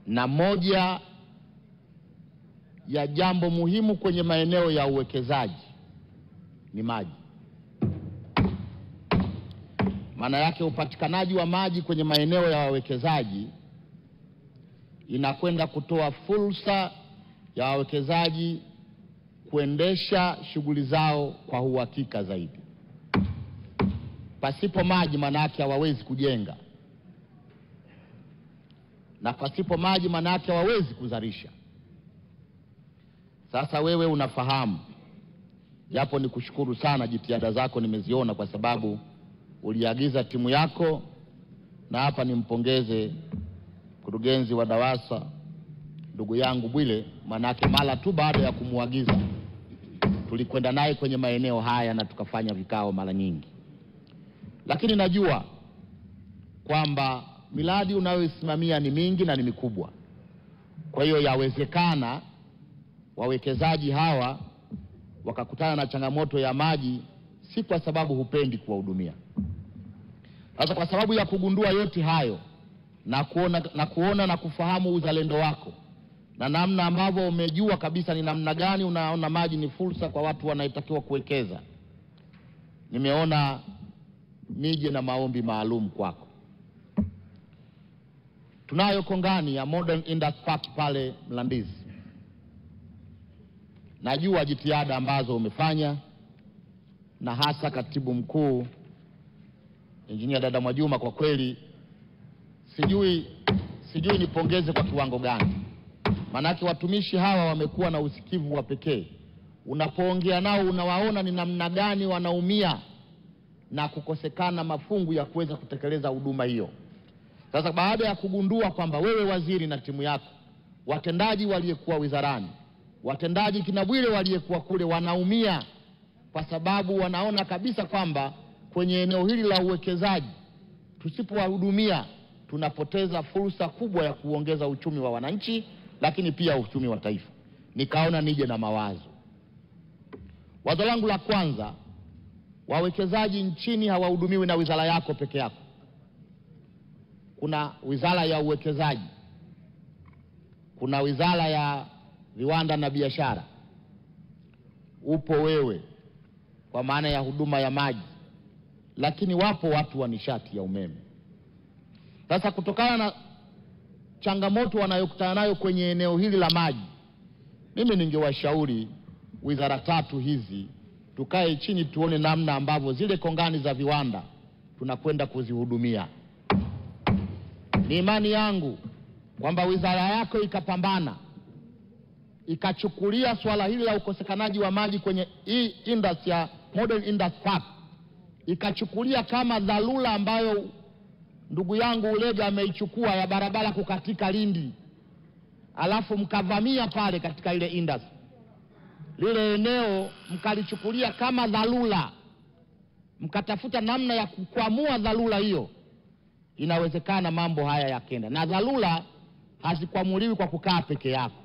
na moja ya jambo muhimu kwenye maeneo ya uwekezaji ni maji. Maana yake upatikanaji wa maji kwenye maeneo ya wawekezaji inakwenda kutoa fursa ya wawekezaji kuendesha shughuli zao kwa uhakika zaidi. Pasipo maji maana yake hawawezi kujenga, na pasipo maji maana yake hawawezi kuzalisha. Sasa wewe unafahamu, japo ni kushukuru sana, jitihada zako nimeziona, kwa sababu uliagiza timu yako, na hapa nimpongeze mkurugenzi wa DAWASA ndugu yangu Bwile, manake mara tu baada ya kumuagiza tulikwenda naye kwenye maeneo haya na tukafanya vikao mara nyingi. Lakini najua kwamba miradi unayoisimamia ni mingi na ni mikubwa. Kwa hiyo yawezekana wawekezaji hawa wakakutana na changamoto ya maji, si kwa sababu hupendi kuwahudumia. Sasa kwa sababu ya kugundua yote hayo na kuona na kufahamu uzalendo wako na namna ambavyo umejua kabisa ni namna gani unaona maji ni fursa kwa watu wanaotakiwa kuwekeza, nimeona nije na maombi maalum kwako. Tunayo kongani ya Modern Industry Park pale Mlandizi. Najua jitihada ambazo umefanya, na hasa katibu mkuu Engineer Dada Mwajuma, kwa kweli sijui nipongeze kwa kiwango gani. Manake watumishi hawa wamekuwa na usikivu wa pekee. Unapoongea nao unawaona ni namna gani wanaumia na kukosekana mafungu ya kuweza kutekeleza huduma hiyo. Sasa baada ya kugundua kwamba wewe waziri na timu yako, watendaji waliyekuwa wizarani, watendaji kina Bwile waliyekuwa kule wanaumia, kwa sababu wanaona kabisa kwamba kwenye eneo hili la uwekezaji tusipowahudumia tunapoteza fursa kubwa ya kuongeza uchumi wa wananchi, lakini pia uchumi wa taifa. Nikaona nije na mawazo. Wazo langu la kwanza, wawekezaji nchini hawahudumiwi na wizara yako peke yako. Kuna wizara ya uwekezaji, kuna wizara ya viwanda na biashara, upo wewe kwa maana ya huduma ya maji, lakini wapo watu wa nishati ya umeme. Sasa kutokana na changamoto wanayokutana nayo kwenye eneo hili la maji, mimi ningewashauri wizara tatu hizi tukae chini tuone namna ambavyo zile kongani za viwanda tunakwenda kuzihudumia. Ni imani yangu kwamba wizara yako ikapambana, ikachukulia swala hili la ukosekanaji wa maji kwenye hii industry ya Modern Industry Park, ikachukulia kama dharura ambayo ndugu yangu Ulega ameichukua ya barabara kukatika Lindi, alafu mkavamia pale katika ile industry. Lile eneo mkalichukulia kama dharura, mkatafuta namna ya kukwamua dharura hiyo. Inawezekana mambo haya yakenda, na dharura hazikwamuliwi kwa kukaa peke yako.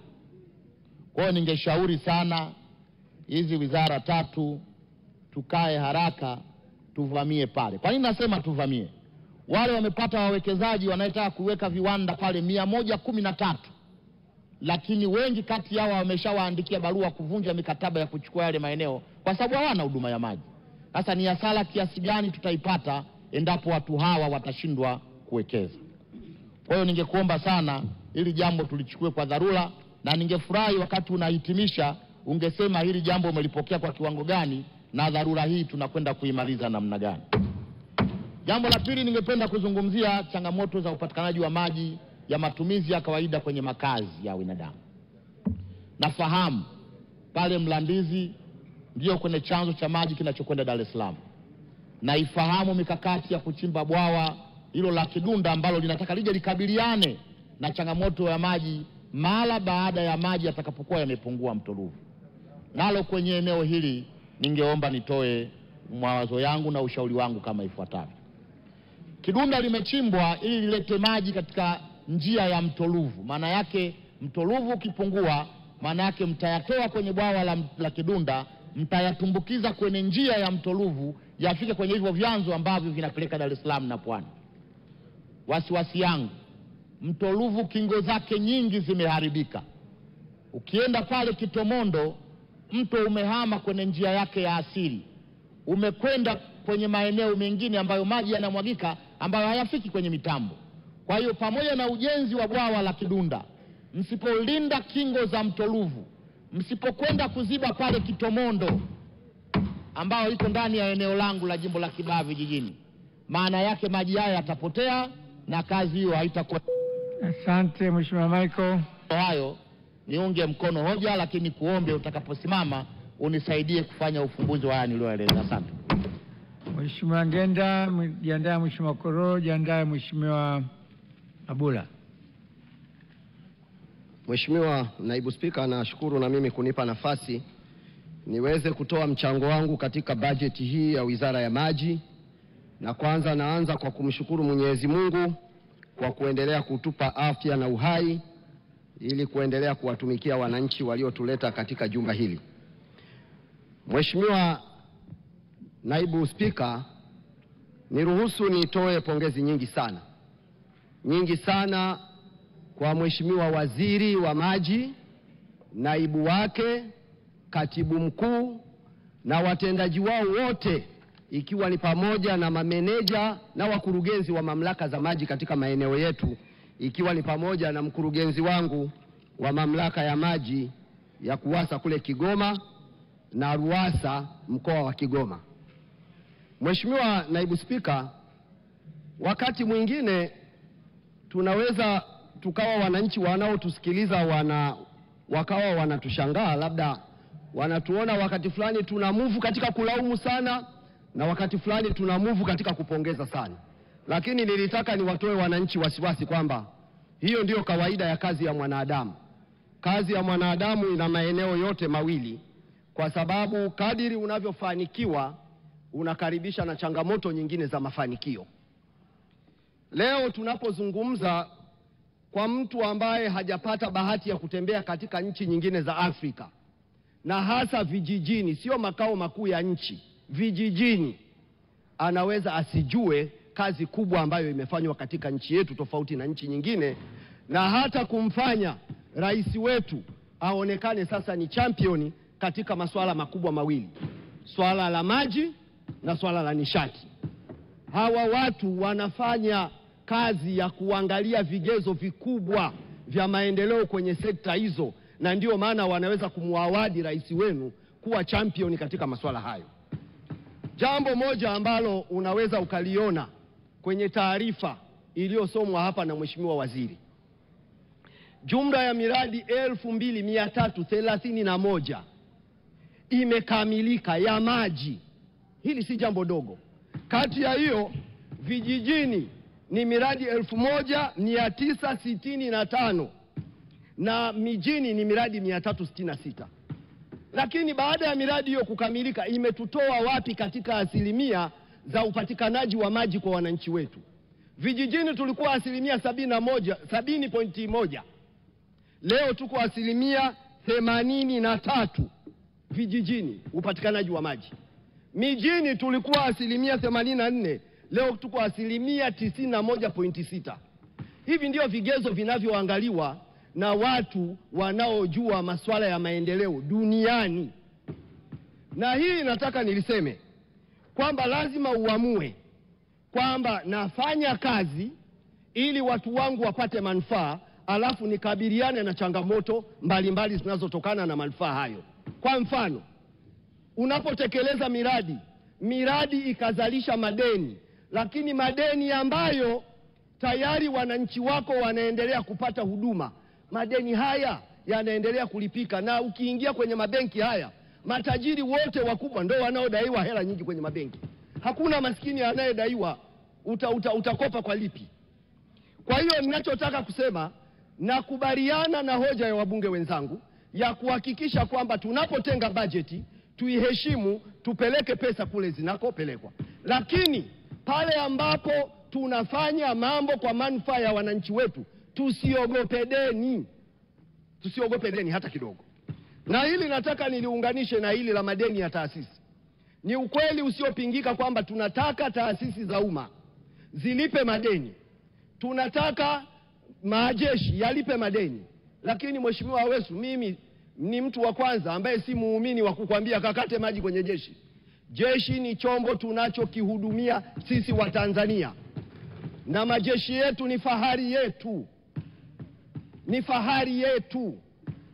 Kwa hiyo ningeshauri sana hizi wizara tatu tukae haraka tuvamie pale. Kwa nini nasema tuvamie? Wale wamepata wawekezaji wanaotaka kuweka viwanda pale 113, lakini wengi kati yao wameshawaandikia barua kuvunja mikataba ya kuchukua yale maeneo kwa sababu hawana huduma ya maji. Sasa ni hasara kiasi gani tutaipata endapo watu hawa watashindwa kuwekeza? Kwa hiyo ningekuomba sana hili jambo tulichukue kwa dharura, na ningefurahi wakati unahitimisha ungesema hili jambo umelipokea kwa kiwango gani na dharura hii tunakwenda kuimaliza namna gani. Jambo la pili, ningependa kuzungumzia changamoto za upatikanaji wa maji ya matumizi ya kawaida kwenye makazi ya binadamu. Nafahamu pale Mlandizi ndio kwenye chanzo cha maji kinachokwenda Dar es Salaam. Naifahamu mikakati ya kuchimba bwawa hilo la Kidunda ambalo linataka lije likabiliane na changamoto ya maji mara baada ya maji yatakapokuwa yamepungua mto Ruvu. Nalo kwenye eneo hili ningeomba nitoe mawazo yangu na ushauri wangu kama ifuatavyo. Kidunda limechimbwa ili lilete maji katika njia ya mto Ruvu. Maana yake mto Ruvu ukipungua, maana yake mtayatoa kwenye bwawa la Kidunda, mtayatumbukiza kwenye njia ya mto Ruvu yafike kwenye hivyo vyanzo ambavyo vinapeleka Dar es Salaam na Pwani. Wasiwasi yangu Mto Ruvu kingo zake nyingi zimeharibika. Ukienda pale Kitomondo, mto umehama kwenye njia yake ya asili, umekwenda kwenye maeneo mengine ambayo maji yanamwagika ambayo hayafiki kwenye mitambo. Kwa hiyo pamoja na ujenzi wa bwawa la Kidunda, msipolinda kingo za Mto Ruvu, msipokwenda kuziba pale Kitomondo ambao iko ndani ya eneo langu la jimbo la Kibaha Vijijini, maana yake maji haya yatapotea na kazi hiyo haitakuwa. Asante Mheshimiwa Michael. Hayo niunge mkono hoja, lakini kuombe utakaposimama unisaidie kufanya ufumbuzi wa haya nilioeleza. Asante. Mheshimiwa Ngenda, jiandae Mheshimiwa Kororo, jiandae Mheshimiwa Abula. Mheshimiwa Naibu Spika, nashukuru na mimi kunipa nafasi niweze kutoa mchango wangu katika bajeti hii ya Wizara ya Maji. Na kwanza naanza kwa kumshukuru Mwenyezi Mungu kwa kuendelea kutupa afya na uhai ili kuendelea kuwatumikia wananchi waliotuleta katika jumba hili. Mheshimiwa Naibu Spika, niruhusu nitoe pongezi nyingi sana kwa Mheshimiwa Waziri wa Maji, naibu wake, katibu mkuu na watendaji wao wote, ikiwa ni pamoja na mameneja na wakurugenzi wa mamlaka za maji katika maeneo yetu, ikiwa ni pamoja na mkurugenzi wangu wa mamlaka ya maji ya KUWASA kule Kigoma na RUWASA mkoa wa Kigoma. Mheshimiwa Naibu Spika, wakati mwingine tunaweza tukawa wananchi wanaotusikiliza wakawa wanatushangaa, labda wanatuona wakati fulani tuna move katika kulaumu sana na wakati fulani tuna move katika kupongeza sana. Lakini nilitaka niwatoe wananchi wasiwasi kwamba hiyo ndiyo kawaida ya kazi ya mwanadamu. Kazi ya mwanadamu ina maeneo yote mawili, kwa sababu kadiri unavyofanikiwa unakaribisha na changamoto nyingine za mafanikio. Leo tunapozungumza kwa mtu ambaye hajapata bahati ya kutembea katika nchi nyingine za Afrika, na hasa vijijini, sio makao makuu ya nchi, vijijini, anaweza asijue kazi kubwa ambayo imefanywa katika nchi yetu tofauti na nchi nyingine, na hata kumfanya rais wetu aonekane sasa ni championi katika masuala makubwa mawili, swala la maji na swala la nishati. Hawa watu wanafanya kazi ya kuangalia vigezo vikubwa vya maendeleo kwenye sekta hizo, na ndio maana wanaweza kumuawadi rais wenu kuwa championi katika masuala hayo. Jambo moja ambalo unaweza ukaliona kwenye taarifa iliyosomwa hapa na Mheshimiwa Waziri, jumla ya miradi 2331 imekamilika ya maji. Hili si jambo dogo. Kati ya hiyo vijijini ni miradi 1965 na mijini ni miradi 366. Lakini baada ya miradi hiyo kukamilika, imetutoa wapi katika asilimia za upatikanaji wa maji kwa wananchi wetu? Vijijini tulikuwa asilimia 70.1. Leo tuko asilimia 83 vijijini upatikanaji wa maji. Mijini tulikuwa asilimia 84, leo tuko asilimia 91.6. Hivi ndio vigezo vinavyoangaliwa na watu wanaojua masuala ya maendeleo duniani. Na hii nataka niliseme kwamba lazima uamue kwamba nafanya kazi ili watu wangu wapate manufaa, alafu nikabiliane na changamoto mbalimbali zinazotokana na manufaa hayo. Kwa mfano, unapotekeleza miradi ikazalisha madeni, lakini madeni ambayo tayari wananchi wako wanaendelea kupata huduma, madeni haya yanaendelea kulipika, na ukiingia kwenye mabenki haya, matajiri wote wakubwa ndio wanaodaiwa hela nyingi kwenye mabenki. Hakuna maskini anayedaiwa. Utakopa kwa lipi? Kwa hiyo ninachotaka kusema, nakubaliana na hoja ya wabunge wenzangu ya kuhakikisha kwamba tunapotenga bajeti tuiheshimu, tupeleke pesa kule zinakopelekwa. Lakini pale ambapo tunafanya mambo kwa manufaa ya wananchi wetu, tusiogope deni hata kidogo. Na hili nataka niliunganishe na hili la madeni ya taasisi. Ni ukweli usiopingika kwamba tunataka taasisi za umma zilipe madeni. Tunataka majeshi yalipe madeni. Lakini Mheshimiwa Aweso, mimi ni mtu wa kwanza ambaye si muumini wa kukwambia kakate maji kwenye jeshi. Jeshi ni chombo tunachokihudumia sisi wa Tanzania, na majeshi yetu ni fahari yetu, ni fahari yetu.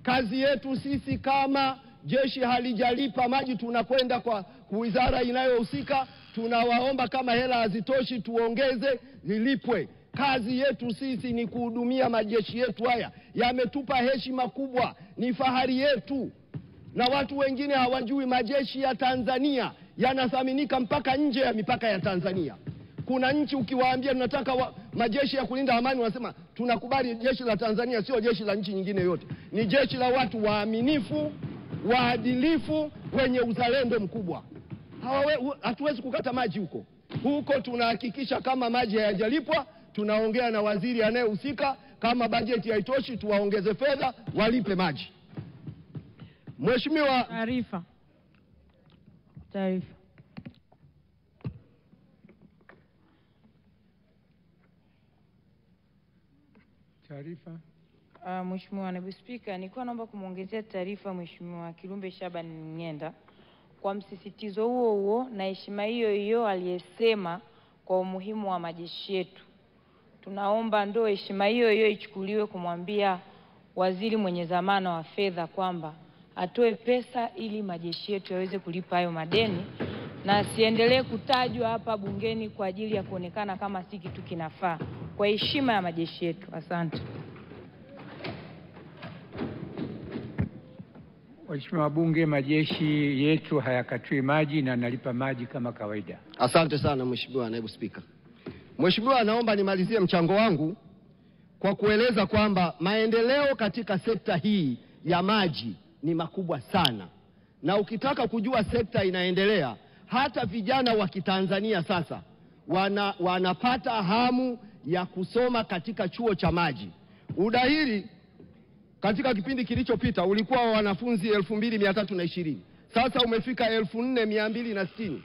Kazi yetu sisi, kama jeshi halijalipa maji, tunakwenda kwa wizara inayohusika, tunawaomba kama hela hazitoshi tuongeze zilipwe. Kazi yetu sisi ni kuhudumia majeshi yetu. Haya yametupa heshima kubwa, ni fahari yetu, na watu wengine hawajui majeshi ya Tanzania yanathaminika mpaka nje ya mipaka ya Tanzania. Kuna nchi ukiwaambia tunataka majeshi ya kulinda amani, wanasema tunakubali jeshi la Tanzania, sio jeshi la nchi nyingine yote. Ni jeshi la watu waaminifu, waadilifu, wenye uzalendo mkubwa. Hatuwezi kukata maji huko. Huko tunahakikisha kama maji hayajalipwa, tunaongea na waziri anayehusika, kama bajeti haitoshi tuwaongeze fedha walipe maji. Mheshimiwa, taarifa. Mheshimiwa Naibu Spika, nilikuwa naomba kumuongezea taarifa Mheshimiwa Kilumbe Shaban Ng'enda kwa msisitizo huo huo na heshima hiyo hiyo aliyesema kwa umuhimu wa majeshi yetu. Tunaomba ndo heshima hiyo hiyo ichukuliwe kumwambia waziri mwenye dhamana wa fedha kwamba atoe pesa ili majeshi yetu yaweze kulipa hayo madeni, na asiendelee kutajwa hapa bungeni kwa ajili ya kuonekana kama si kitu kinafaa, kwa heshima ya majeshi yetu. Asante. Mheshimiwa wabunge, majeshi yetu hayakatui maji na nalipa maji kama kawaida. Asante sana Mheshimiwa Naibu Spika. Mheshimiwa, naomba nimalizie mchango wangu kwa kueleza kwamba maendeleo katika sekta hii ya maji ni makubwa sana, na ukitaka kujua sekta inaendelea, hata vijana wa Kitanzania sasa wanapata hamu ya kusoma katika chuo cha maji. Udahili katika kipindi kilichopita ulikuwa wa wanafunzi 2320, sasa umefika 4260,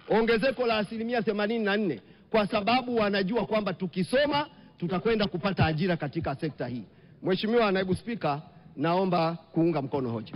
ongezeko la 84%, kwa sababu wanajua kwamba tukisoma tutakwenda kupata ajira katika sekta hii. Mheshimiwa Naibu Spika, naomba kuunga mkono hoja.